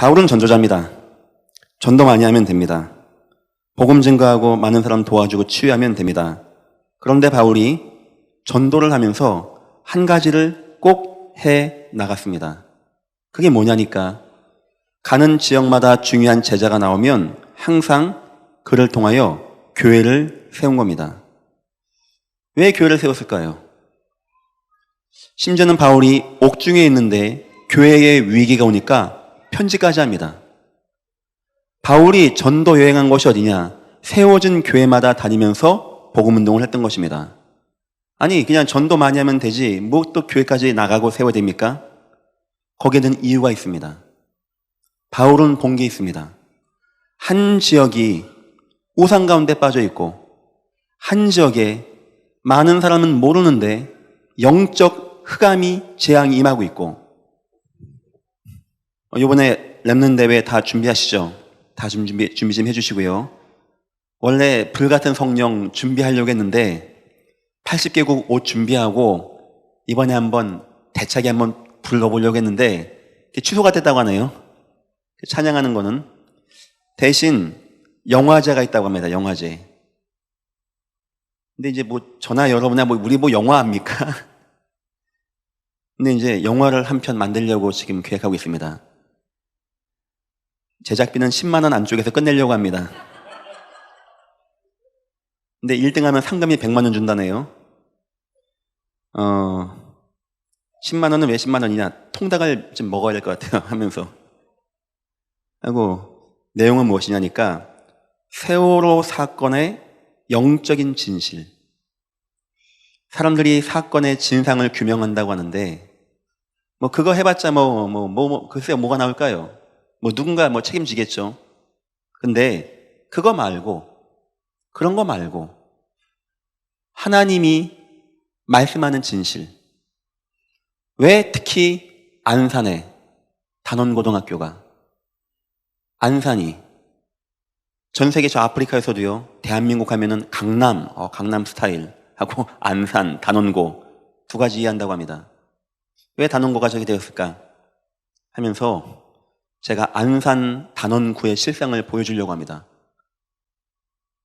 바울은 전도자입니다. 전도 많이 하면 됩니다. 복음 증거하고 많은 사람 도와주고 치유하면 됩니다. 그런데 바울이 전도를 하면서 한 가지를 꼭 해 나갔습니다. 그게 뭐냐니까, 가는 지역마다 중요한 제자가 나오면 항상 그를 통하여 교회를 세운 겁니다. 왜 교회를 세웠을까요? 심지어는 바울이 옥중에 있는데 교회에 위기가 오니까 편지까지 합니다. 바울이 전도 여행한 곳이 어디냐? 세워진 교회마다 다니면서 복음운동을 했던 것입니다. 아니, 그냥 전도 많이 하면 되지 뭐 또 교회까지 나가고 세워야 됩니까? 거기에는 이유가 있습니다. 바울은 본 게 있습니다. 한 지역이 우상 가운데 빠져 있고, 한 지역에 많은 사람은 모르는데 영적 흑암이 재앙이 임하고 있고, 이번에 랩넌 대회 다 준비하시죠? 다 준비 좀 해주시고요. 원래 불같은 성령 준비하려고 했는데 80개국 옷 준비하고 이번에 한번 대차게 한번 불러보려고 했는데 취소가 됐다고 하네요. 찬양하는 거는. 대신 영화제가 있다고 합니다. 영화제. 근데 이제 뭐 저나 여러분이나 뭐 우리 뭐 영화 합니까? 근데 이제 영화를 한 편 만들려고 지금 계획하고 있습니다. 제작비는 10만 원 안쪽에서 끝내려고 합니다. 근데 1등 하면 상금이 100만 원 준다네요. 10만 원은 왜 10만 원이냐? 통닭을 좀 먹어야 될 것 같아요. 하면서. 하고, 내용은 무엇이냐니까, 세월호 사건의 영적인 진실. 사람들이 사건의 진상을 규명한다고 하는데, 뭐 그거 해봤자 글쎄요, 뭐가 나올까요? 뭐 누군가 뭐 책임지겠죠. 근데 그거 말고, 그런 거 말고 하나님이 말씀하는 진실. 왜 특히 안산에 단원고등학교가, 안산이 전 세계 저 아프리카에서도요, 대한민국 하면은 강남 스타일 하고 안산, 단원고 두 가지 이해한다고 합니다. 왜 단원고가 저기 되었을까 하면서 제가 안산 단원구의 실상을 보여주려고 합니다.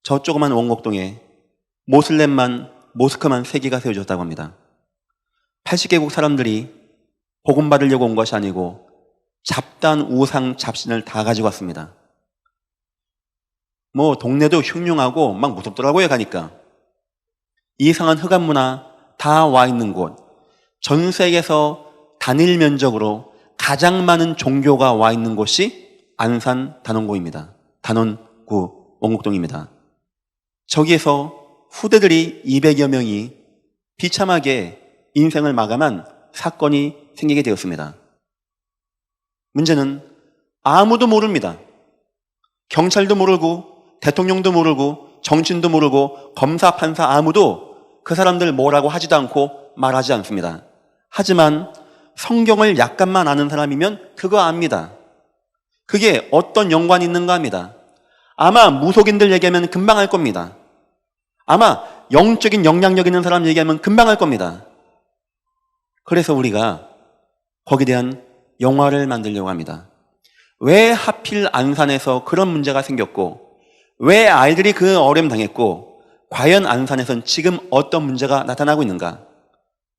저 조그만 원곡동에 모스크만 3개가 세워졌다고 합니다. 80개국 사람들이 복음 받으려고 온 것이 아니고 잡다한 우상 잡신을 다 가지고 왔습니다. 뭐 동네도 흉흉하고 막 무섭더라고요. 가니까 이상한 흑암 문화 다 와 있는 곳, 전 세계에서 단일 면적으로 가장 많은 종교가 와 있는 곳이 안산 단원고입니다. 단원구 원곡동입니다. 저기에서 후대들이 200여 명이 비참하게 인생을 마감한 사건이 생기게 되었습니다. 문제는 아무도 모릅니다. 경찰도 모르고 대통령도 모르고 정치인도 모르고 검사, 판사 아무도 그 사람들 뭐라고 하지도 않고 말하지 않습니다. 하지만 성경을 약간만 아는 사람이면 그거 압니다. 그게 어떤 연관이 있는가 합니다. 아마 무속인들 얘기하면 금방 알 겁니다. 아마 영적인 영향력 있는 사람 얘기하면 금방 알 겁니다. 그래서 우리가 거기에 대한 영화를 만들려고 합니다. 왜 하필 안산에서 그런 문제가 생겼고, 왜 아이들이 그 어려움 당했고, 과연 안산에선 지금 어떤 문제가 나타나고 있는가?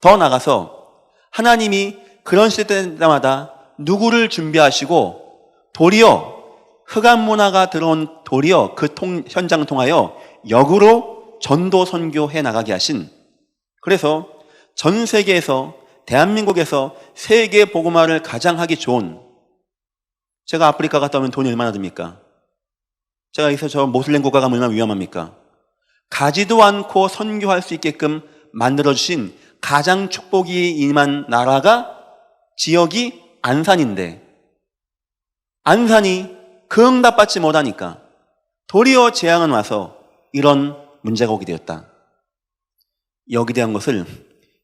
더 나아가서 하나님이 그런 시대 때마다 누구를 준비하시고 도리어 흑암 문화가 들어온 도리어 그 현장 통하여 역으로 전도 선교해 나가게 하신, 그래서 전 세계에서 대한민국에서 세계 복음화를 가장 하기 좋은, 제가 아프리카 갔다 오면 돈이 얼마나 듭니까? 제가 여기서 저 모슬렘 국가 가면 얼마나 위험합니까? 가지도 않고 선교할 수 있게끔 만들어주신 가장 축복이 임한 나라가, 지역이 안산인데, 안산이 그 응답받지 못하니까 도리어 재앙은 와서 이런 문제가 오게 되었다. 여기에 대한 것을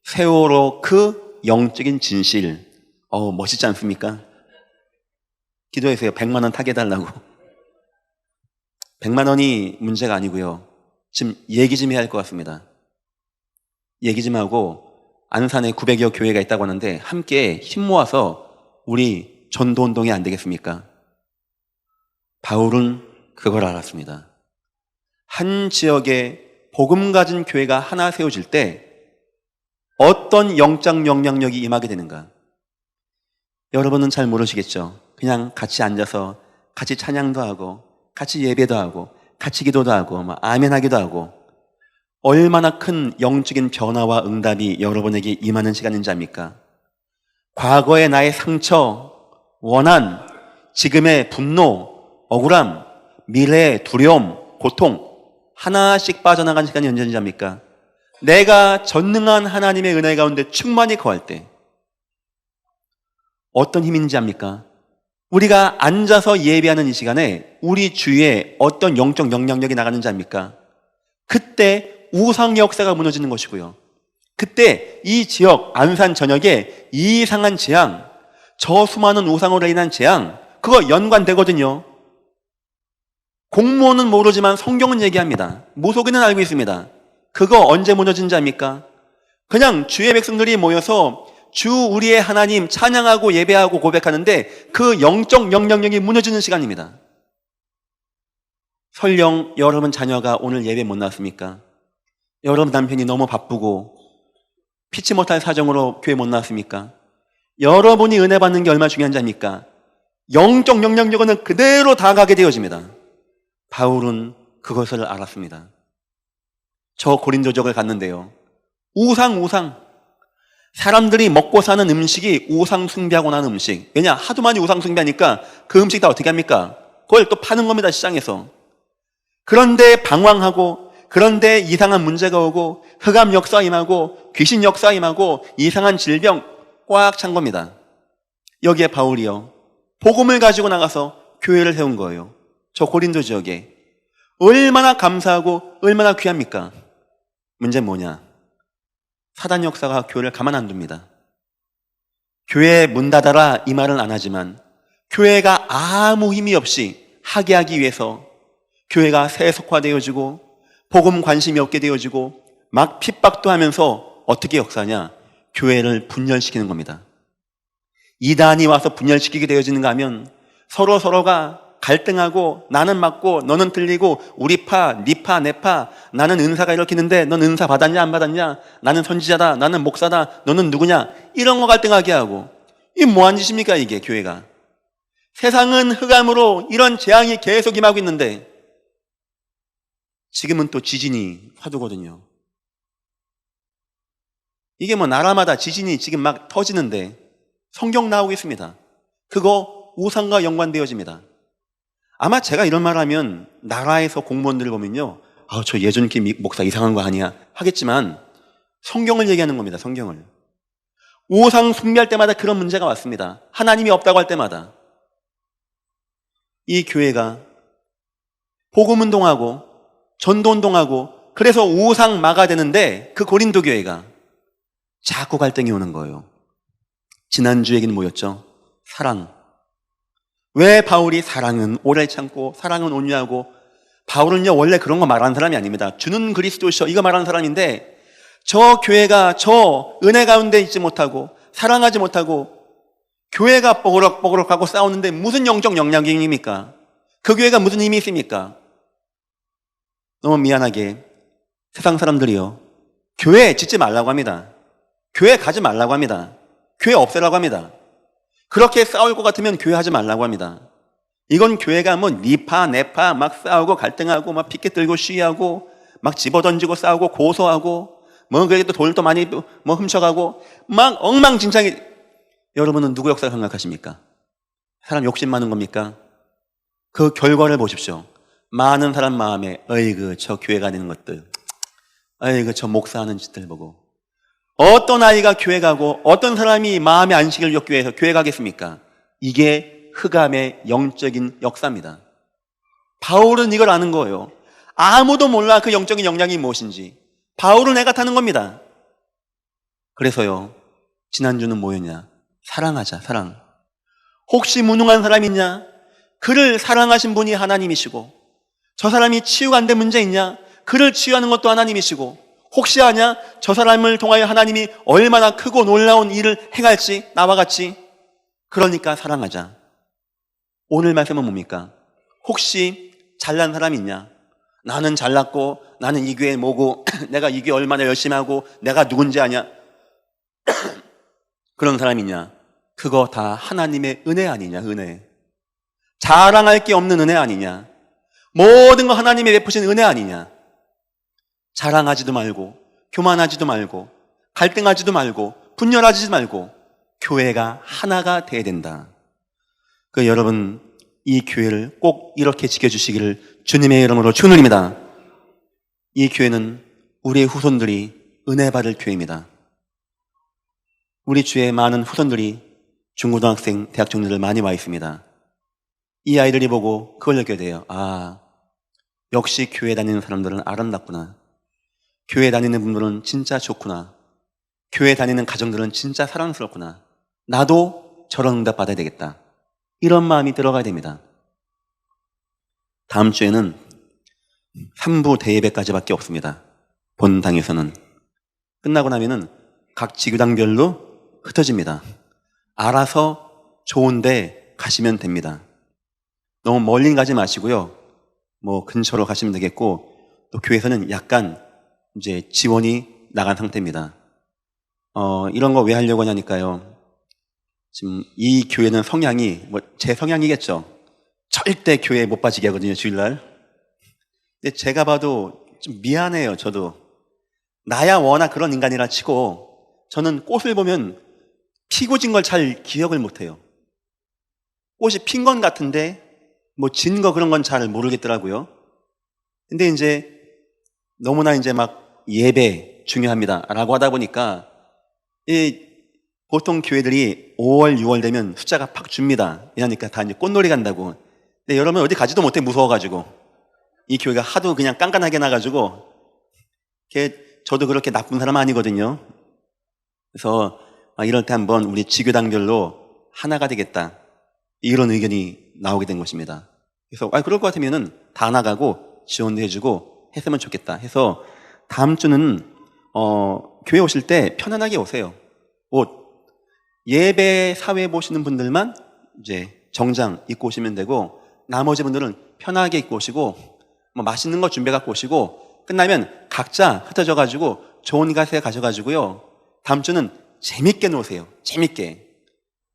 세월호 그 영적인 진실, 멋있지 않습니까? 기도해주세요. 100만 원 타게 해달라고. 100만 원이 문제가 아니고요. 지금 얘기 좀 해야 할 것 같습니다. 얘기 좀 하고, 안산에 900여 교회가 있다고 하는데 함께 힘 모아서 우리 전도운동이 안 되겠습니까? 바울은 그걸 알았습니다. 한 지역에 복음 가진 교회가 하나 세워질 때 어떤 영적 영향력이 임하게 되는가? 여러분은 잘 모르시겠죠? 그냥 같이 앉아서 같이 찬양도 하고 같이 예배도 하고 같이 기도도 하고 아멘 하기도 하고 얼마나 큰 영적인 변화와 응답이 여러분에게 임하는 시간인지 압니까? 과거의 나의 상처, 원한, 지금의 분노, 억울함, 미래의 두려움, 고통 하나씩 빠져나간 시간이 언제인지 압니까? 내가 전능한 하나님의 은혜 가운데 충만히 거할 때 어떤 힘인지 압니까? 우리가 앉아서 예배하는 이 시간에 우리 주위에 어떤 영적 영향력이 나가는지 압니까? 그때 우상의 역사가 무너지는 것이고요. 그때 이 지역 안산 전역에 이상한 재앙, 저 수많은 우상으로 인한 재앙, 그거 연관되거든요. 공무원은 모르지만 성경은 얘기합니다. 무속인은 알고 있습니다. 그거 언제 무너진지 압니까? 그냥 주의 백성들이 모여서 주 우리의 하나님 찬양하고 예배하고 고백하는데 그 영적 영향력이 무너지는 시간입니다. 설령 여러분 자녀가 오늘 예배 못 나왔습니까? 여러분 남편이 너무 바쁘고 피치 못할 사정으로 교회 못 나왔습니까? 여러분이 은혜 받는 게 얼마나 중요한지 압니까? 영적 영향력은 그대로 다 가게 되어집니다. 바울은 그것을 알았습니다. 저 고린도적을 갔는데요. 우상. 사람들이 먹고 사는 음식이 우상 숭배하고 나는 음식. 왜냐? 하도 많이 우상 숭배하니까 그 음식 다 어떻게 합니까? 그걸 또 파는 겁니다, 시장에서. 그런데 방황하고, 그런데 이상한 문제가 오고, 흑암 역사 임하고, 귀신 역사 임하고, 이상한 질병 꽉 찬 겁니다. 여기에 바울이요. 복음을 가지고 나가서 교회를 세운 거예요. 저 고린도 지역에. 얼마나 감사하고 얼마나 귀합니까? 문제는 뭐냐? 사단 역사가 교회를 가만 안 둡니다. 교회 문 닫아라 이 말은 안 하지만 교회가 아무 힘이 없이 하게 하기 위해서 교회가 세속화되어지고 복음 관심이 없게 되어지고 막 핍박도 하면서 어떻게 역사하냐? 교회를 분열시키는 겁니다. 이단이 와서 분열시키게 되어지는가 하면 서로가 갈등하고 나는 맞고 너는 틀리고 우리 파, 네 파, 내 파 나는 은사가 일으키는데 넌 은사 받았냐 안 받았냐 나는 선지자다 나는 목사다 너는 누구냐 이런 거 갈등하게 하고 이게 뭐한 짓입니까 이게 교회가. 세상은 흑암으로 이런 재앙이 계속 임하고 있는데 지금은 또 지진이 화두거든요. 이게 뭐 나라마다 지진이 지금 막 터지는데 성경 나오고 있습니다. 그거 우상과 연관되어집니다. 아마 제가 이런 말 하면 나라에서 공무원들을 보면요. 저 예전 목사 이상한 거 아니야 하겠지만 성경을 얘기하는 겁니다. 성경을. 우상 숭배할 때마다 그런 문제가 왔습니다. 하나님이 없다고 할 때마다. 이 교회가 복음운동하고 전도운동하고 그래서 우상 막아야 되는데 그 고린도 교회가 자꾸 갈등이 오는 거예요. 지난주 얘기는 뭐였죠? 사랑. 왜 바울이 사랑은 오래 참고 사랑은 온유하고 바울은요 원래 그런 거 말하는 사람이 아닙니다. 주는 그리스도시여 이거 말하는 사람인데 저 교회가 저 은혜 가운데 있지 못하고 사랑하지 못하고 교회가 뽀그럭뽀그럭하고 싸우는데 무슨 영적 영향력입니까? 그 교회가 무슨 힘이 있습니까? 너무 미안하게 세상 사람들이요 교회 짓지 말라고 합니다. 교회 가지 말라고 합니다. 교회 없애라고 합니다. 그렇게 싸울 것 같으면 교회 하지 말라고 합니다. 이건 교회가 뭐 니파 내파 막 싸우고 갈등하고 막 피켓 들고 시위하고 막 집어던지고 싸우고 고소하고 뭐 그게 또 돈도 많이 뭐 훔쳐가고 막 엉망진창이. 여러분은 누구 역사를 생각하십니까? 사람 욕심 많은 겁니까? 그 결과를 보십시오. 많은 사람 마음에 어이구 저 교회 가는 것들 어이구 저 목사하는 짓들 보고 어떤 아이가 교회 가고 어떤 사람이 마음의 안식을 얻기 위해서 교회 가겠습니까? 이게 흑암의 영적인 역사입니다. 바울은 이걸 아는 거예요. 아무도 몰라 그 영적인 역량이 무엇인지. 바울은 애가 타는 겁니다. 그래서요 지난주는 뭐였냐? 사랑하자. 사랑. 혹시 무능한 사람 있냐? 그를 사랑하신 분이 하나님이시고 저 사람이 치유가 안 된 문제 있냐? 그를 치유하는 것도 하나님이시고 혹시 아냐? 저 사람을 통하여 하나님이 얼마나 크고 놀라운 일을 행할지 나와 같이. 그러니까 사랑하자. 오늘 말씀은 뭡니까? 혹시 잘난 사람이 있냐? 나는 잘났고 나는 이 교회 뭐고 내가 이 교회 얼마나 열심히 하고 내가 누군지 아냐? 그런 사람이 있냐? 그거 다 하나님의 은혜 아니냐? 은혜. 자랑할 게 없는 은혜 아니냐? 모든 거 하나님이 베푸신 은혜 아니냐? 자랑하지도 말고 교만하지도 말고 갈등하지도 말고 분열하지도 말고 교회가 하나가 돼야 된다. 여러분, 이 교회를 꼭 이렇게 지켜주시기를 주님의 이름으로 축원드립니다. 이 교회는 우리의 후손들이 은혜 받을 교회입니다. 우리 주의 많은 후손들이 중고등학생, 대학 청년들 많이 와 있습니다. 이 아이들이 보고 그걸 느껴야 돼요. 아, 역시 교회 다니는 사람들은 아름답구나. 교회 다니는 분들은 진짜 좋구나. 교회 다니는 가정들은 진짜 사랑스럽구나. 나도 저런 응답 받아야 되겠다. 이런 마음이 들어가야 됩니다. 다음 주에는 3부 대예배까지밖에 없습니다. 본당에서는. 끝나고 나면은 각 지구당별로 흩어집니다. 알아서 좋은데 가시면 됩니다. 너무 멀리 가지 마시고요. 뭐 근처로 가시면 되겠고, 또 교회에서는 약간 이제 지원이 나간 상태입니다. 이런 거 왜 하려고 하냐니까요. 지금 이 교회는 성향이 뭐 제 성향이겠죠. 절대 교회에 못 빠지게 하거든요, 주일날. 근데 제가 봐도 좀 미안해요, 저도. 나야 워낙 그런 인간이라 치고 저는 꽃을 보면 피고 진 걸 잘 기억을 못해요. 꽃이 핀 건 같은데 뭐 진 거 그런 건 잘 모르겠더라고요. 근데 이제 너무나 이제 막 예배 중요합니다 라고 하다 보니까 보통 교회들이 5월, 6월 되면 숫자가 팍 줍니다. 왜냐니까 다 이제 꽃놀이 간다고. 근데 여러분 어디 가지도 못해, 무서워가지고. 이 교회가 하도 그냥 깐깐하게 나가지고, 저도 그렇게 나쁜 사람 아니거든요. 그래서 이럴 때 한번 우리 지교당별로 하나가 되겠다, 이런 의견이 나오게 된 것입니다. 그래서 그럴 것 같으면은 다 나가고 지원도 해주고 했으면 좋겠다 해서 다음 주는 교회 오실 때 편안하게 오세요. 예배 사회 보시는 분들만 이제 정장 입고 오시면 되고, 나머지 분들은 편하게 입고 오시고, 뭐 맛있는 거 준비해 갖고 오시고, 끝나면 각자 흩어져 가지고 좋은 곳에 가셔가지고요, 다음 주는 재밌게 노세요. 재밌게.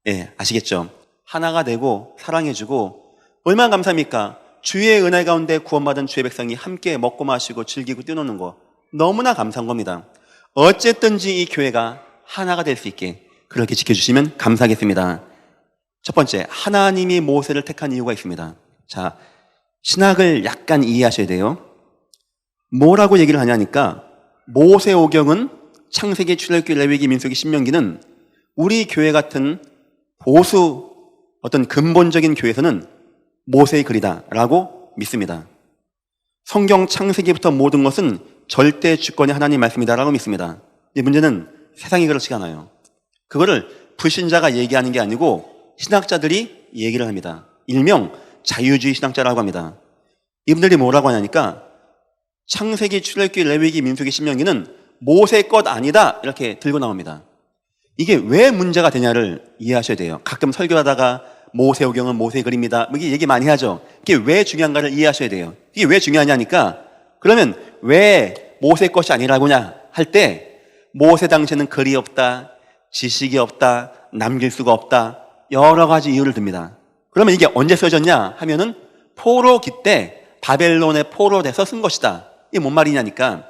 예, 아시겠죠? 하나가 되고 사랑해주고, 얼마나 감사합니까? 주의 은혜 가운데 구원받은 주의 백성이 함께 먹고 마시고 즐기고 뛰노는 거 너무나 감사한 겁니다. 어쨌든지 이 교회가 하나가 될 수 있게 그렇게 지켜주시면 감사하겠습니다. 첫 번째, 하나님이 모세를 택한 이유가 있습니다. 자, 신학을 약간 이해하셔야 돼요. 뭐라고 얘기를 하냐니까, 모세오경은 창세기, 출애굽기, 레위기, 민수기, 신명기는 우리 교회 같은 보수 어떤 근본적인 교회에서는 모세의 글이다라고 믿습니다. 성경 창세기부터 모든 것은 절대 주권이 하나님 말씀이다라고 믿습니다. 이 문제는 세상이 그렇지가 않아요. 그거를 불신자가 얘기하는 게 아니고 신학자들이 얘기를 합니다. 일명 자유주의 신학자라고 합니다. 이분들이 뭐라고 하냐니까, 창세기, 출애굽기, 레위기, 민수기, 신명기는 모세 것 아니다 이렇게 들고 나옵니다. 이게 왜 문제가 되냐를 이해하셔야 돼요. 가끔 설교하다가 모세오경은 모세의 글입니다, 이게 얘기 많이 하죠. 이게 왜 중요한가를 이해하셔야 돼요. 이게 왜 중요하냐니까, 그러면 왜 모세 것이 아니라고냐 할 때, 모세 당시에는 글이 없다, 지식이 없다, 남길 수가 없다, 여러 가지 이유를 듭니다. 그러면 이게 언제 써졌냐 하면은 포로기 때 바벨론에 포로돼서 쓴 것이다. 이게 뭔 말이냐니까,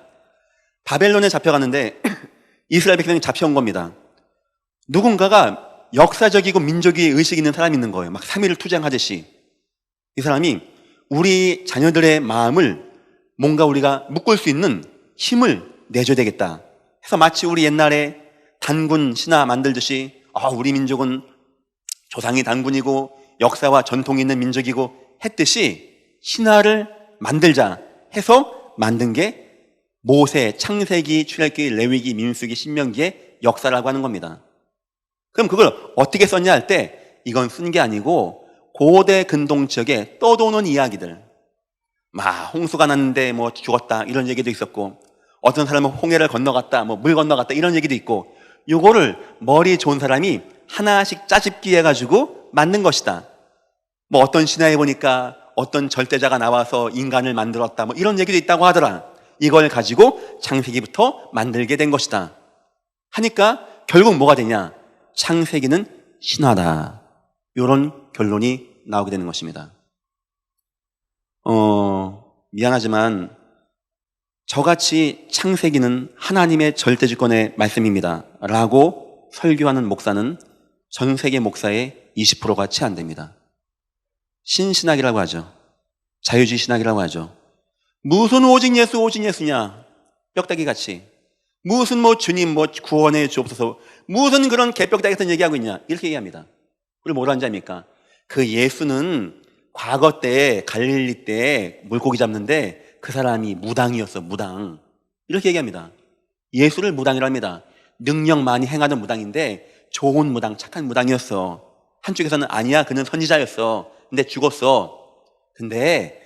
바벨론에 잡혀갔는데 이스라엘 백성이 잡혀온 겁니다. 누군가가 역사적이고 민족의 의식 있는 사람이 있는 거예요. 막 3.1 투쟁하듯이. 이 사람이 우리 자녀들의 마음을 뭔가 우리가 묶을 수 있는 힘을 내줘야 되겠다 해서, 마치 우리 옛날에 단군 신화 만들듯이 우리 민족은 조상이 단군이고 역사와 전통이 있는 민족이고 했듯이 신화를 만들자 해서 만든 게 모세, 창세기, 출애굽기, 레위기, 민수기, 신명기의 역사라고 하는 겁니다. 그럼 그걸 어떻게 썼냐 할 때, 이건 쓴 게 아니고 고대 근동 지역에 떠도는 이야기들, 홍수가 났는데 뭐 죽었다 이런 얘기도 있었고, 어떤 사람은 홍해를 건너갔다, 물 건너갔다 이런 얘기도 있고, 요거를 머리 좋은 사람이 하나씩 짜집기 해가지고 만든 것이다. 어떤 신화에 보니까 어떤 절대자가 나와서 인간을 만들었다 뭐 이런 얘기도 있다고 하더라. 이걸 가지고 창세기부터 만들게 된 것이다 하니까 결국 뭐가 되냐? 창세기는 신화다. 이런 결론이 나오게 되는 것입니다. 미안하지만 저같이 창세기는 하나님의 절대주권의 말씀입니다 라고 설교하는 목사는 전 세계 목사의 20%가 채 안 됩니다. 신신학이라고 하죠. 자유주의 신학이라고 하죠. 무슨 오직 예수 오직 예수냐, 뼈다귀 같이 무슨 뭐 주님 뭐 구원해 주옵소서, 무슨 그런 개뼈다귀 같은 얘기하고 있냐, 이렇게 얘기합니다. 그리고 뭐라는 줄 압니까? 그 예수는 과거 때 갈릴리 때 물고기 잡는데 그 사람이 무당이었어, 무당. 이렇게 얘기합니다. 예수를 무당이라고 합니다. 능력 많이 행하는 무당인데 좋은 무당, 착한 무당이었어. 한쪽에서는 아니야, 그는 선지자였어. 근데 죽었어. 근데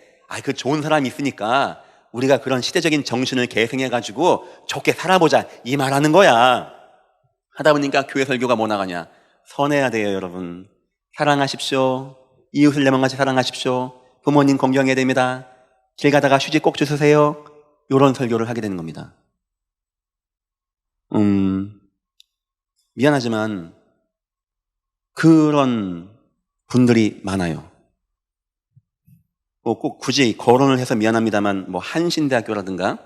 그 좋은 사람이 있으니까 우리가 그런 시대적인 정신을 계승해가지고 좋게 살아보자, 이 말하는 거야. 하다 보니까 교회 설교가 뭐 나가냐? 선해야 돼요, 여러분. 사랑하십시오. 이웃을 내 몸같이 사랑하십시오. 부모님 공경해야 됩니다. 길 가다가 휴지 꼭 주세요. 이런 설교를 하게 되는 겁니다. 미안하지만 그런 분들이 많아요. 꼭 굳이 거론을 해서 미안합니다만 뭐 한신대학교라든가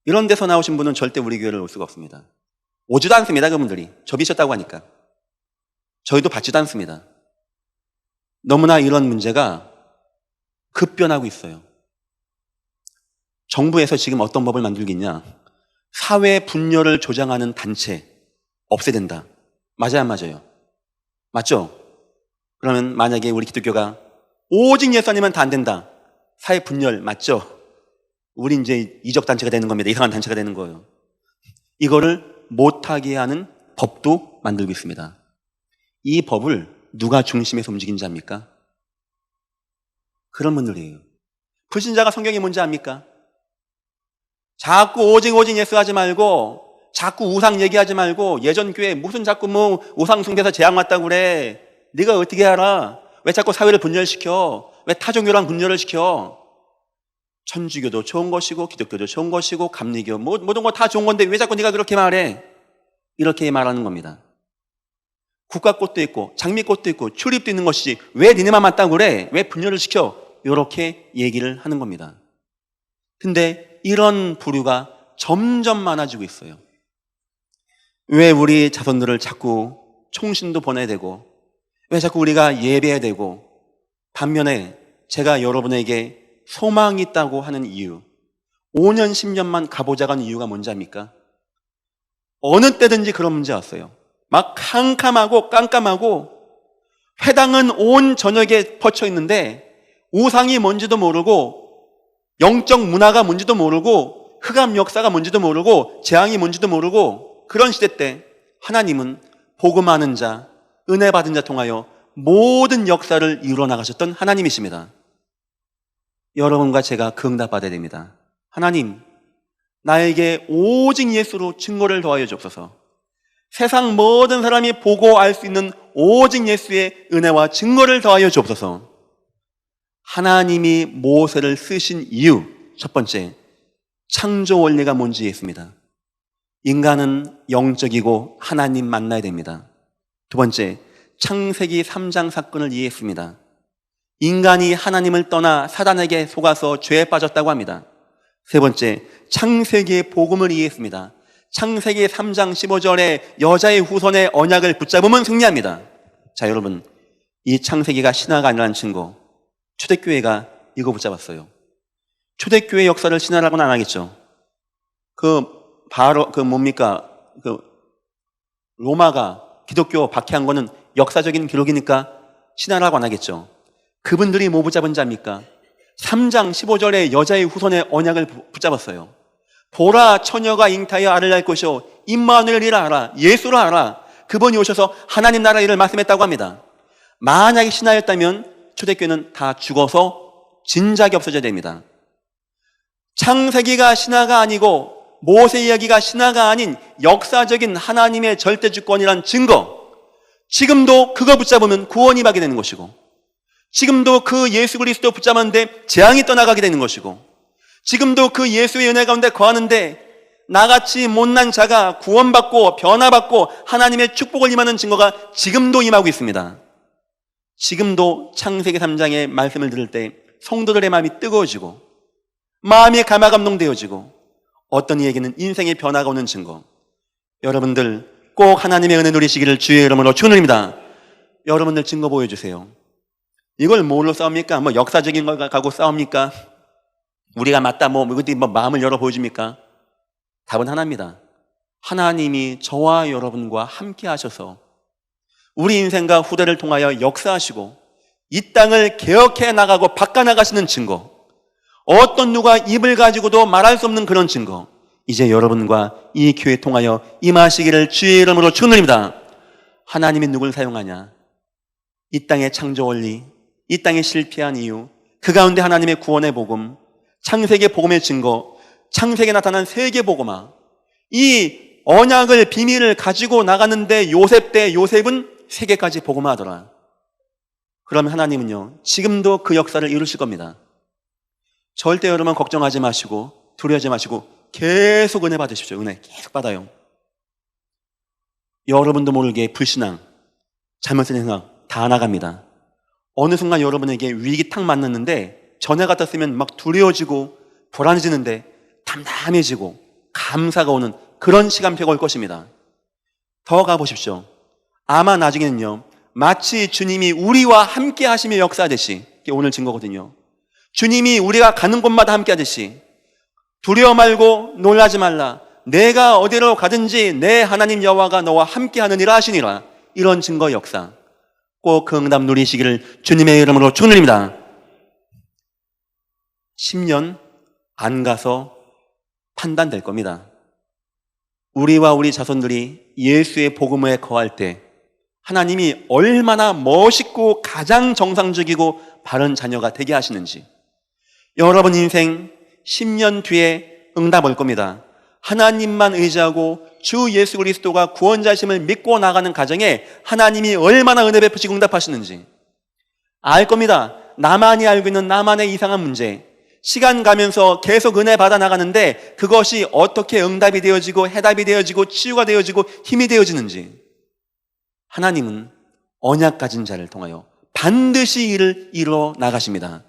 이런 데서 나오신 분은 절대 우리 교회를 올 수가 없습니다. 오지도 않습니다. 그분들이 접이셨다고 하니까. 저희도 받지도 않습니다. 너무나 이런 문제가 급변하고 있어요. 정부에서 지금 어떤 법을 만들겠냐? 사회 분열을 조장하는 단체 없애야 된다. 맞아요, 안 맞아요? 맞죠? 그러면 만약에 우리 기독교가 오직 예수 아니면 다 안 된다. 사회 분열 맞죠? 우리 이제 이적 단체가 되는 겁니다. 이상한 단체가 되는 거예요. 이거를 못하게 하는 법도 만들고 있습니다. 이 법을 누가 중심에서 움직인지 압니까? 그런 분들이에요. 불신자가 성경이 뭔지 압니까? 자꾸 오직 예수 하지 말고, 자꾸 우상 얘기하지 말고, 예전 교회 무슨 자꾸 뭐 우상 숭배해서 재앙 왔다고 그래. 네가 어떻게 알아? 왜 자꾸 사회를 분열시켜? 왜 타종교랑 분열을 시켜? 천주교도 좋은 것이고 기독교도 좋은 것이고 감리교 모든 거 다 좋은 건데 왜 자꾸 네가 그렇게 말해? 이렇게 말하는 겁니다. 국화꽃도 있고 장미꽃도 있고 튤립도 있는 것이지 왜 니네만 맞다고 그래? 왜 분열을 시켜? 이렇게 얘기를 하는 겁니다. 근데 이런 부류가 점점 많아지고 있어요. 왜 우리 자손들을 자꾸 총신도 보내야 되고 왜 자꾸 우리가 예배해야 되고, 반면에 제가 여러분에게 소망이 있다고 하는 이유, 5년 10년만 가보자고 하는 이유가 뭔지 압니까? 어느 때든지 그런 문제 왔어요. 막 캄캄하고 깜깜하고 회당은 온 저녁에 퍼쳐 있는데 우상이 뭔지도 모르고 영적 문화가 뭔지도 모르고 흑암 역사가 뭔지도 모르고 재앙이 뭔지도 모르고, 그런 시대 때 하나님은 복음하는 자, 은혜 받은 자 통하여 모든 역사를 이루어 나가셨던 하나님이십니다. 여러분과 제가 그 응답 받아야 됩니다. 하나님, 나에게 오직 예수로 증거를 더하여 주옵소서. 세상 모든 사람이 보고 알 수 있는 오직 예수의 은혜와 증거를 더하여 주옵소서. 하나님이 모세를 쓰신 이유, 첫 번째, 창조 원리가 뭔지 이해했습니다. 인간은 영적이고 하나님 만나야 됩니다. 두 번째, 창세기 3장 사건을 이해했습니다. 인간이 하나님을 떠나 사단에게 속아서 죄에 빠졌다고 합니다. 세 번째, 창세기의 복음을 이해했습니다. 창세기 3장 15절에 여자의 후손의 언약을 붙잡으면 승리합니다. 자, 여러분, 이 창세기가 신화가 아니라는 증거, 초대교회가 이거 붙잡았어요. 초대교회 역사를 신화라고는 안 하겠죠. 로마가 기독교 박해한 거는 역사적인 기록이니까 신화라고 안 하겠죠. 그분들이 뭐 붙잡은 자입니까? 3장 15절에 여자의 후손의 언약을 붙잡았어요. 보라, 처녀가 잉타하여 아를 낳을 것이요 임마누엘이라 하라, 예수라 하라. 그분이 오셔서 하나님 나라 일을 말씀했다고 합니다. 만약에 신화였다면 초대교회는 다 죽어서 진작에 없어져야 됩니다. 창세기가 신화가 아니고 모세 이야기가 신화가 아닌 역사적인 하나님의 절대주권이란 증거, 지금도 그거 붙잡으면 구원이 받게 되는 것이고, 지금도 그 예수 그리스도 붙잡았는데 재앙이 떠나가게 되는 것이고, 지금도 그 예수의 은혜 가운데 거하는데 나같이 못난 자가 구원받고 변화받고 하나님의 축복을 임하는 증거가 지금도 임하고 있습니다. 지금도 창세기 3장의 말씀을 들을 때 성도들의 마음이 뜨거워지고 마음이 감화감동되어지고 어떤 이에게는 인생의 변화가 오는 증거. 여러분들 꼭 하나님의 은혜 누리시기를 주의 이름으로 축원드립니다. 여러분들 증거 보여주세요. 이걸 뭘로 싸웁니까? 뭐 역사적인 걸 가지고 싸웁니까? 우리가 맞다 이것도 마음을 열어 보여줍니까? 답은 하나입니다. 하나님이 저와 여러분과 함께 하셔서 우리 인생과 후대를 통하여 역사하시고 이 땅을 개혁해 나가고 바꿔나가시는 증거, 어떤 누가 입을 가지고도 말할 수 없는 그런 증거, 이제 여러분과 이 교회 통하여 임하시기를 주의 이름으로 축원드립니다. 하나님이 누굴 사용하냐? 이 땅의 창조 원리, 이 땅에 실패한 이유, 그 가운데 하나님의 구원의 복음, 창세기 복음의 증거, 창세기에 나타난 세계 복음화, 이 언약을 비밀을 가지고 나가는데 요셉은 세계까지 복음화하더라. 그러면 하나님은요 지금도 그 역사를 이루실 겁니다. 절대 여러분 걱정하지 마시고 두려워하지 마시고 계속 은혜 받으십시오. 은혜 계속 받아요. 여러분도 모르게 불신앙, 잘못된 생각 다 나갑니다. 어느 순간 여러분에게 위기 탁 만났는데 전에 같았으면 막 두려워지고 불안해지는데 담담해지고 감사가 오는 그런 시간표가 올 것입니다. 더 가보십시오. 아마 나중에는요 마치 주님이 우리와 함께 하시며 역사하듯이, 이게 오늘 증거거든요. 주님이 우리가 가는 곳마다 함께 하듯이 두려워 말고 놀라지 말라, 내가 어디로 가든지 내 하나님 여호와가 너와 함께 하느니라 하시니라. 이런 증거 역사 꼭 그 응답 누리시기를 주님의 이름으로 축원드립니다. 10년 안 가서 판단될 겁니다. 우리와 우리 자손들이 예수의 복음에 거할 때 하나님이 얼마나 멋있고 가장 정상적이고 바른 자녀가 되게 하시는지, 여러분 인생 10년 뒤에 응답 올 겁니다. 하나님만 의지하고 주 예수 그리스도가 구원자심을 믿고 나가는 가정에 하나님이 얼마나 은혜 베푸시고 응답하시는지 알 겁니다. 나만이 알고 있는 나만의 이상한 문제, 시간 가면서 계속 은혜 받아 나가는데 그것이 어떻게 응답이 되어지고 해답이 되어지고 치유가 되어지고 힘이 되어지는지, 하나님은 언약 가진 자를 통하여 반드시 이를 이루어 나가십니다.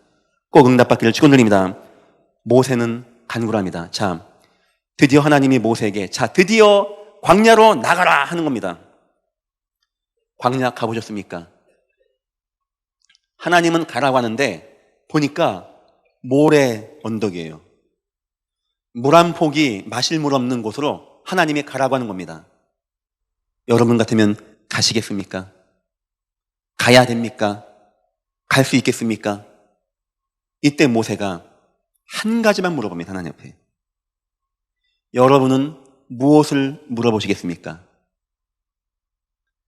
꼭 응답받기를 축원드립니다. 모세는 간구합니다. 자, 드디어 하나님이 모세에게 드디어 광야로 나가라 하는 겁니다. 광야 가보셨습니까? 하나님은 가라고 하는데 보니까 모래 언덕이에요. 물 한 폭이 마실 물 없는 곳으로 하나님이 가라고 하는 겁니다. 여러분 같으면 가시겠습니까? 가야 됩니까? 갈 수 있겠습니까? 이때 모세가 한 가지만 물어봅니다. 하나님 앞에. 여러분은 무엇을 물어보시겠습니까?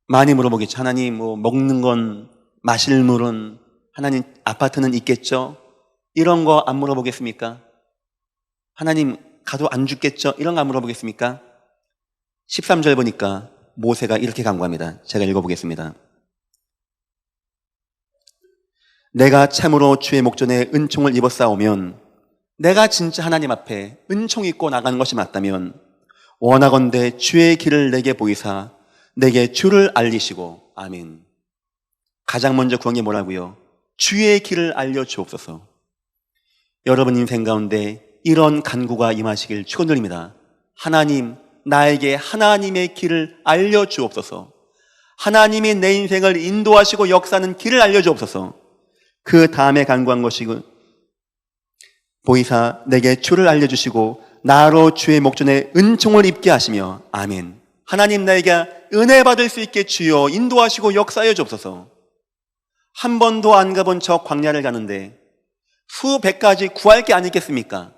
많이 물어보겠죠. 하나님 먹는 건, 마실 물은, 하나님 아파트는 있겠죠? 이런 거 안 물어보겠습니까? 하나님 가도 안 죽겠죠? 이런 거 안 물어보겠습니까? 13절 보니까 모세가 이렇게 간구합니다. 제가 읽어보겠습니다. 내가 참으로 주의 목전에 은총을 입었사오면, 내가 진짜 하나님 앞에 은총 입고 나가는 것이 맞다면 원하건대 주의 길을 내게 보이사 내게 주를 알리시고. 아멘. 가장 먼저 구한 게 뭐라고요? 주의 길을 알려주옵소서. 여러분 인생 가운데 이런 간구가 임하시길 축원드립니다. 하나님, 나에게 하나님의 길을 알려주옵소서. 하나님이 내 인생을 인도하시고 역사하는 길을 알려주옵소서. 그 다음에 간구한 것이 보이사 내게 주를 알려주시고 나로 주의 목전에 은총을 입게 하시며. 아멘. 하나님, 나에게 은혜 받을 수 있게 주여 인도하시고 역사하여 주옵소서. 한 번도 안 가본 저 광야를 가는데 수백 가지 구할 게 아니겠습니까?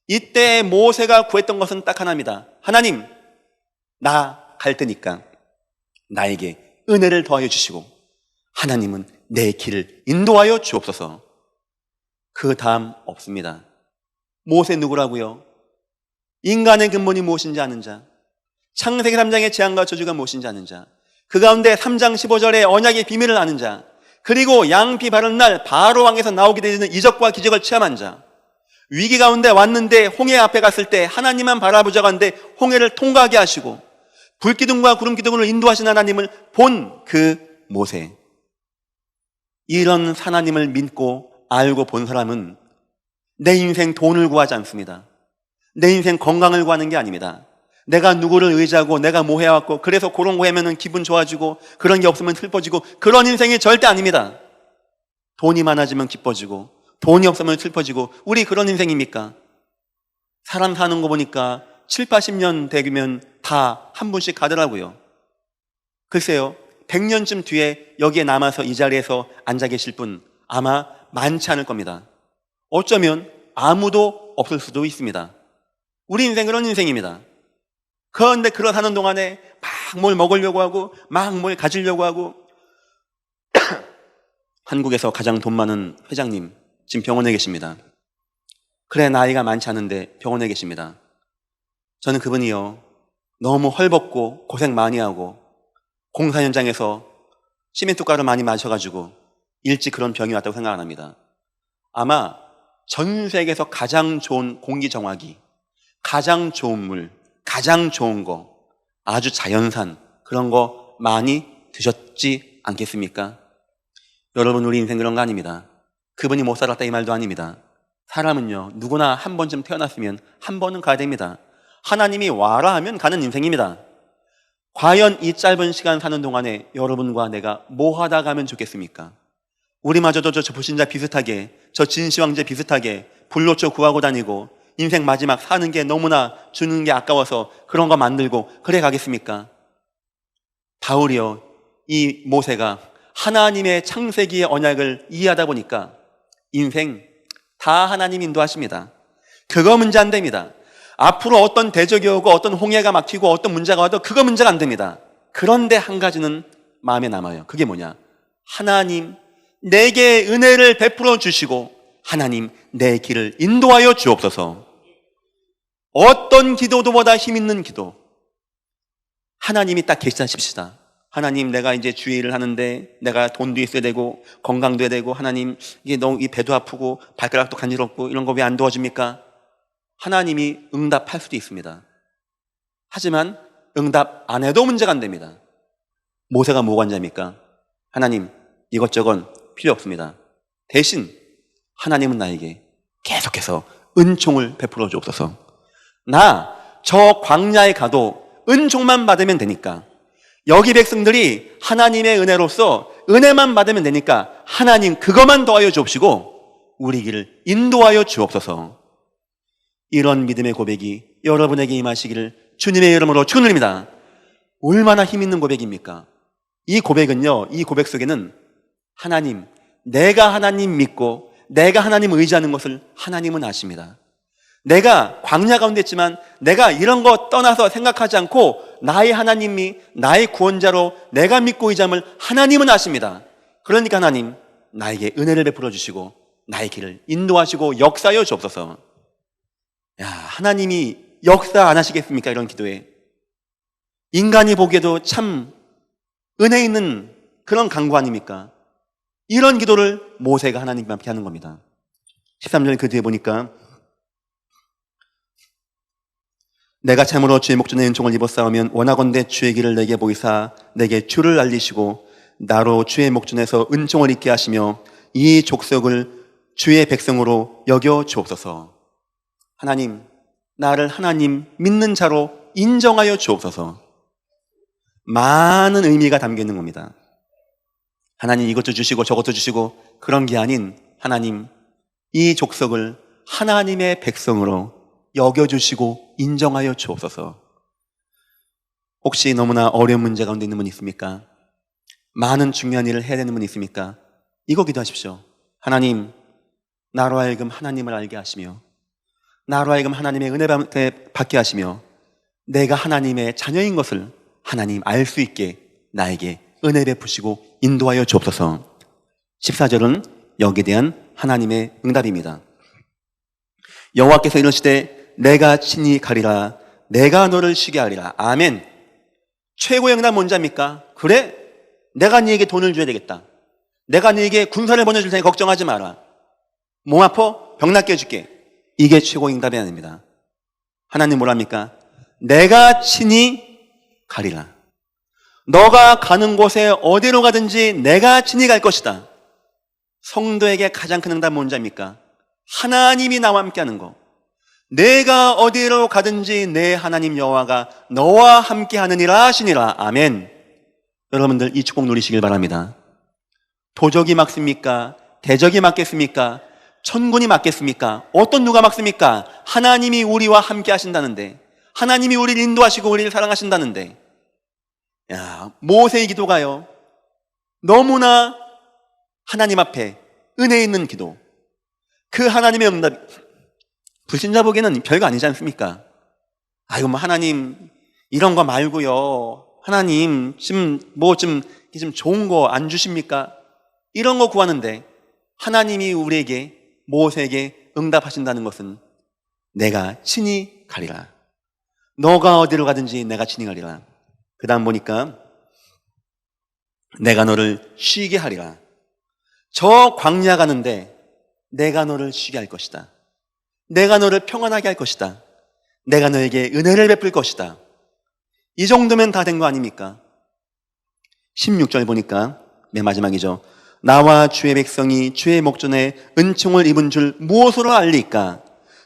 이때 모세가 구했던 것은 딱 하나입니다. 하나님, 나 갈 테니까 나에게 은혜를 더하여 주시고 하나님은 내 길을 인도하여 주옵소서. 그 다음 없습니다. 모세 누구라고요? 인간의 근본이 무엇인지 아는 자, 창세기 3장의 재앙과 저주가 무엇인지 아는 자, 그 가운데 3장 15절의 언약의 비밀을 아는 자, 그리고 양피 바른 날 바로 왕에서 나오게 되는 이적과 기적을 체험한 자, 위기 가운데 왔는데 홍해 앞에 갔을 때 하나님만 바라보자고 하는데 홍해를 통과하게 하시고 불기둥과 구름기둥으로 인도하신 하나님을 본 그 모세, 이런 하나님을 믿고 알고 본 사람은 내 인생 돈을 구하지 않습니다. 내 인생 건강을 구하는 게 아닙니다. 내가 누구를 의지하고 내가 뭐 해왔고 그래서 그런 거 하면은 기분 좋아지고 그런 게 없으면 슬퍼지고 그런 인생이 절대 아닙니다. 돈이 많아지면 기뻐지고 돈이 없으면 슬퍼지고 우리 그런 인생입니까? 사람 사는 거 보니까 7, 80년 되면 다 한 분씩 가더라고요. 글쎄요, 100년쯤 뒤에 여기에 남아서 이 자리에서 앉아 계실 분 아마 많지 않을 겁니다. 어쩌면 아무도 없을 수도 있습니다. 우리 인생 그런 인생입니다. 그런데 그러사는 동안에 막 뭘 먹으려고 하고 막 뭘 가지려고 하고 한국에서 가장 돈 많은 회장님 지금 병원에 계십니다. 그래, 나이가 많지 않은데 병원에 계십니다. 저는 그분이요, 너무 헐벗고 고생 많이 하고 공사 현장에서 시멘트 가루 많이 마셔가지고 일찍 그런 병이 왔다고 생각 안 합니다. 아마 전 세계에서 가장 좋은 공기 정화기, 가장 좋은 물, 가장 좋은 거, 아주 자연산 그런 거 많이 드셨지 않겠습니까? 여러분, 우리 인생 그런 거 아닙니다. 그분이 못 살았다 이 말도 아닙니다. 사람은요, 누구나 한 번쯤 태어났으면 한 번은 가야 됩니다. 하나님이 와라 하면 가는 인생입니다. 과연 이 짧은 시간 사는 동안에 여러분과 내가 뭐 하다 가면 좋겠습니까? 우리마저도 저 불신자 비슷하게, 저 진시황제 비슷하게 불로초 구하고 다니고 인생 마지막 사는 게 너무나 주는 게 아까워서 그런 거 만들고 그래 가겠습니까? 바울이요, 이 모세가 하나님의 창세기의 언약을 이해하다 보니까 인생 다 하나님 인도하십니다. 그거 문제 안 됩니다. 앞으로 어떤 대적이 오고 어떤 홍해가 막히고 어떤 문제가 와도 그거 문제가 안 됩니다. 그런데 한 가지는 마음에 남아요. 그게 뭐냐? 하나님 내게 은혜를 베풀어 주시고 하나님 내 길을 인도하여 주옵소서. 어떤 기도보다 힘 있는 기도. 하나님이 딱 계시다십시다. 하나님, 내가 이제 주의 일을 하는데 내가 돈도 있어야 되고 건강도 해야 되고 하나님 이게 너무 이 배도 아프고 발가락도 간지럽고 이런 거 왜 안 도와줍니까? 하나님이 응답할 수도 있습니다. 하지만 응답 안 해도 문제가 안 됩니다. 모세가 뭐 관자입니까? 하나님, 이것저것 필요 없습니다. 대신 하나님은 나에게 계속해서 은총을 베풀어 주옵소서. 나 저 광야에 가도 은총만 받으면 되니까, 여기 백성들이 하나님의 은혜로서 은혜만 받으면 되니까 하나님 그것만 더하여 주옵시고 우리 길을 인도하여 주옵소서. 이런 믿음의 고백이 여러분에게 임하시기를 주님의 이름으로 축원드립니다. 얼마나 힘 있는 고백입니까? 이 고백은요, 이 고백 속에는 하나님, 내가 하나님 믿고 내가 하나님 의지하는 것을 하나님은 아십니다. 내가 광야 가운데 있지만 내가 이런 거 떠나서 생각하지 않고 나의 하나님이 나의 구원자로 내가 믿고 의지함을 하나님은 아십니다. 그러니까 하나님, 나에게 은혜를 베풀어 주시고 나의 길을 인도하시고 역사하여 주옵소서. 야, 하나님이 역사 안 하시겠습니까? 이런 기도에. 인간이 보기에도 참 은혜 있는 그런 간구 아닙니까? 이런 기도를 모세가 하나님 앞에 하는 겁니다. 13절 그 뒤에 보니까 내가 참으로 주의 목전에 은총을 입었사오면 원하건대 주의 길을 내게 보이사 내게 주를 알리시고 나로 주의 목전에서 은총을 입게 하시며 이 족속을 주의 백성으로 여겨 주옵소서. 하나님, 나를 하나님 믿는 자로 인정하여 주옵소서. 많은 의미가 담겨 있는 겁니다. 하나님 이것도 주시고 저것도 주시고 그런 게 아닌, 하나님 이 족속을 하나님의 백성으로 여겨주시고 인정하여 주옵소서. 혹시 너무나 어려운 문제 가운데 있는 분 있습니까? 많은 중요한 일을 해야 되는 분 있습니까? 이거 기도하십시오. 하나님, 나로 하여금 하나님을 알게 하시며 나로 하여금 하나님의 은혜 받게 하시며 내가 하나님의 자녀인 것을 하나님 알 수 있게 나에게 은혜 베푸시고 인도하여 주옵소서. 14절은 여기에 대한 하나님의 응답입니다. 여호와께서 이르시되 내가 친히 가리라, 내가 너를 쉬게 하리라. 아멘. 최고의 응답 뭔지 압니까? 그래, 내가 네게 돈을 줘야 되겠다. 내가 너에게 군사를 보내줄 테니 걱정하지 마라. 몸 아파? 병 낫게 해줄게. 이게 최고 응답이 아닙니다. 하나님 뭐랍니까? 내가 친히 가리라. 너가 가는 곳에 어디로 가든지 내가 친히 갈 것이다. 성도에게 가장 큰 응답은 뭔지 압니까? 하나님이 나와 함께하는 거. 내가 어디로 가든지 내 하나님 여호와가 너와 함께하느니라 하시니라. 아멘. 여러분들 이 축복 누리시길 바랍니다. 도적이 막습니까? 대적이 막겠습니까? 천군이 막겠습니까? 어떤 누가 막습니까? 하나님이 우리와 함께 하신다는데, 하나님이 우리를 인도하시고 우리를 사랑하신다는데, 야, 모세의 기도가요, 너무나 하나님 앞에 은혜 있는 기도, 그 하나님의 응답, 불신자 보기에는 별거 아니지 않습니까? 아이고, 뭐 하나님 이런 거 말고요, 하나님 지금 좀 좋은 거 안 주십니까? 이런 거 구하는데 하나님이 우리에게, 모세에게 응답하신다는 것은 내가 친히 가리라. 너가 어디로 가든지 내가 친히 가리라. 그 다음 보니까 내가 너를 쉬게 하리라. 저 광야 가는데 내가 너를 쉬게 할 것이다. 내가 너를 평안하게 할 것이다. 내가 너에게 은혜를 베풀 것이다. 이 정도면 다 된 거 아닙니까? 16절 보니까 맨 마지막이죠. 나와 주의 백성이 주의 목전에 은총을 입은 줄 무엇으로 알리까?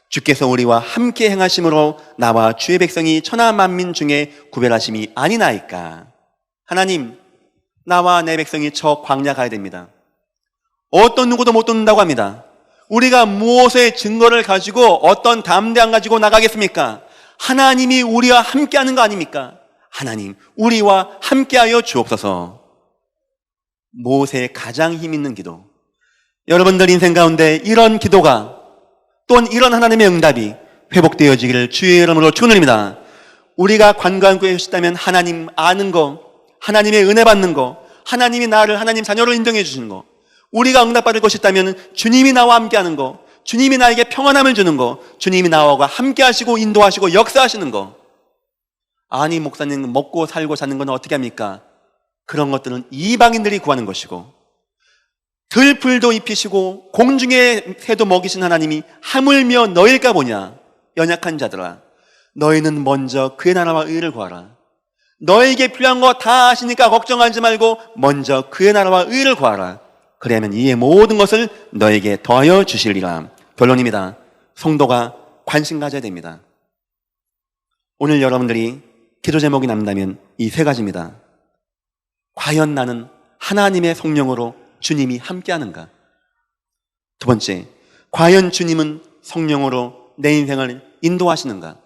주께서 우리와 함께 행하심으로 나와 주의 백성이 천하 만민 중에 구별하심이 아니나이까. 하나님, 나와 내 백성이 저 광야 가야 됩니다. 어떤 누구도 못 돕는다고 합니다. 우리가 무엇의 증거를 가지고 어떤 담대함 가지고 나가겠습니까? 하나님이 우리와 함께하는 거 아닙니까? 하나님, 우리와 함께하여 주옵소서. 모세의 가장 힘 있는 기도. 여러분들 인생 가운데 이런 기도가, 또는 이런 하나님의 응답이 회복되어지기를 주의 이름으로 축원드립니다. 우리가 관광구에 오셨다면 하나님 아는 거, 하나님의 은혜 받는 거, 하나님이 나를, 하나님 자녀를 인정해 주시는 거, 우리가 응답받을 것이 있다면 주님이 나와 함께하는 거, 주님이 나에게 평안함을 주는 거, 주님이 나와 함께 하시고 인도하시고 역사하시는 거. 아니, 목사님, 먹고 살고 사는 건 어떻게 합니까? 그런 것들은 이방인들이 구하는 것이고, 들풀도 입히시고 공중의 새도 먹이신 하나님이 하물며 너일까 보냐. 연약한 자들아, 너희는 먼저 그의 나라와 의를 구하라. 너에게 필요한 거 다 아시니까 걱정하지 말고 먼저 그의 나라와 의를 구하라. 그래야면 이의 모든 것을 너에게 더하여 주시리라. 결론입니다. 성도가 관심 가져야 됩니다. 오늘 여러분들이 기도 제목이 남다면 이 세 가지입니다. 과연 나는 하나님의 성령으로 주님이 함께하는가? 두 번째, 과연 주님은 성령으로 내 인생을 인도하시는가?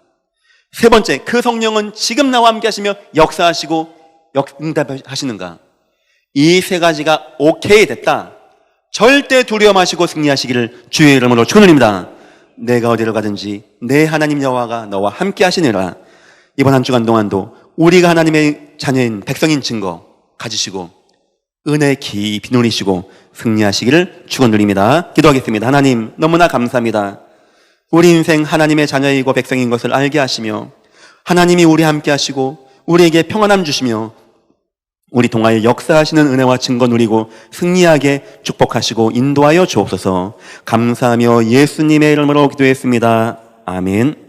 세 번째, 그 성령은 지금 나와 함께 하시며 역사하시고 응답하시는가? 이 세 가지가 오케이 됐다. 절대 두려워 마시고 승리하시기를 주의 이름으로 축원드립니다. 내가 어디로 가든지 내 하나님 여호와가 너와 함께 하시니라. 이번 한 주간 동안도 우리가 하나님의 자녀인 백성인 증거 가지시고 은혜 깊이 누리시고 승리하시기를 축원드립니다. 기도하겠습니다. 하나님, 너무나 감사합니다. 우리 인생 하나님의 자녀이고 백성인 것을 알게 하시며 하나님이 우리 함께 하시고 우리에게 평안함 주시며 우리 통하여 역사하시는 은혜와 증거 누리고 승리하게 축복하시고 인도하여 주옵소서. 감사하며 예수님의 이름으로 기도했습니다. 아멘.